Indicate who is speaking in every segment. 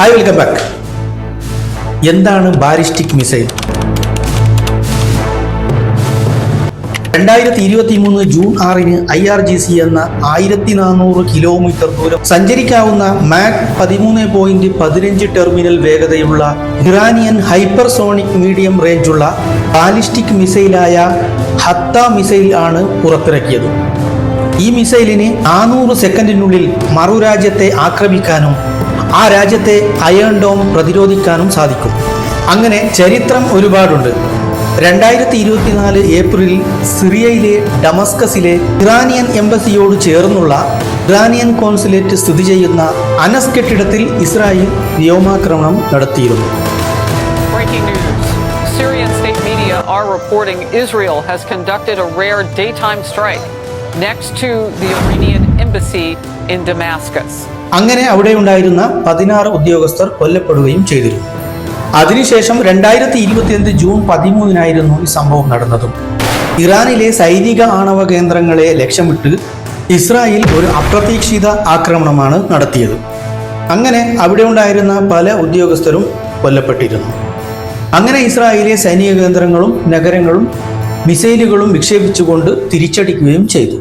Speaker 1: Hi, welcome back. എന്താണ് ballistic missile? 2023 June 6-ന് IRGC എന്ന 1400 kilometre ദൂരം സഞ്ചരിക്കാവുന്ന മാക് 13.15 ടെർമിനൽ വേഗതയുള്ള ഇറാനിയൻ ഹൈപ്പർസോണിക് മീഡിയം റേഞ്ചുള്ള ബാലിസ്റ്റിക് മിസൈലായ ഹത്ത മിസൈൽ ആണ് പുറത്തിറക്കിയത്. ഈ മിസൈലിന് 400 സെക്കൻഡിനുള്ളിൽ മറുരാജ്യത്തെ ആക്രമിക്കാനും ആ രാജ്യത്തെ അയൺ ഡോം പ്രതിരോധിക്കാനും സാധിക്കും. അങ്ങനെ ചരിത്രം ഒരുപാടുണ്ട്. 2024 ഏപ്രിലിൽ സിറിയയിലെ ഡമസ്കസിലെ ഇറാനിയൻ എംബസിയോട് ചേർന്നുള്ള ഇറാനിയൻ കോൺസുലേറ്റ് സ്ഥിതി ചെയ്യുന്ന അനസ് കെട്ടിടത്തിൽ ഇസ്രായേൽ വ്യോമാക്രമണം നടത്തിയിരുന്നു.
Speaker 2: Breaking news. Syrian state media are reporting Israel has conducted a rare daytime strike next to the Iranian embassy in Damascus.
Speaker 1: അങ്ങനെ അവിടെ ഉണ്ടായിരുന്ന 16 ഉദ്യോഗസ്ഥർ കൊല്ലപ്പെടുകയും ചെയ്തിരുന്നു. അതിനുശേഷം 2025 ജൂൺ 13-നായിരുന്നു ഈ സംഭവം നടന്നതും. ഇറാനിലെ സൈനിക ആണവ കേന്ദ്രങ്ങളെ ലക്ഷ്യമിട്ട് ഇസ്രായേൽ ഒരു അപ്രതീക്ഷിത ആക്രമണമാണ് നടത്തിയത്. അങ്ങനെ അവിടെ ഉണ്ടായിരുന്ന പല ഉദ്യോഗസ്ഥരും കൊല്ലപ്പെട്ടിരുന്നു. അങ്ങനെ ഇസ്രായേലിലെ സൈനിക കേന്ദ്രങ്ങളും നഗരങ്ങളും മിസൈലുകളും വിക്ഷേപിച്ചുകൊണ്ട് തിരിച്ചടിക്കുകയും ചെയ്തു.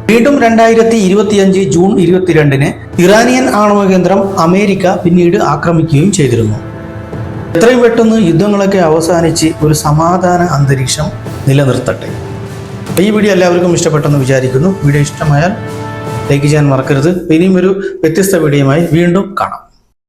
Speaker 1: വീണ്ടും 2025 ജൂൺ 22-ന് ഇറാനിയൻ ആണവ കേന്ദ്രം അമേരിക്ക പിന്നീട് ആക്രമിക്കുകയും ചെയ്തിരുന്നു. എത്രയും പെട്ടെന്ന് യുദ്ധങ്ങളൊക്കെ അവസാനിച്ച് ഒരു സമാധാന അന്തരീക്ഷം നിലനിർത്തട്ടെ. ഈ വീഡിയോ എല്ലാവർക്കും ഇഷ്ടപ്പെട്ടെന്ന് വിചാരിക്കുന്നു. വീഡിയോ ഇഷ്ടമായാൽ ലൈക്ക് ചെയ്യാൻ മറക്കരുത്. ഇനിയും ഒരു വ്യത്യസ്ത വീഡിയോയുമായി വീണ്ടും കാണാം.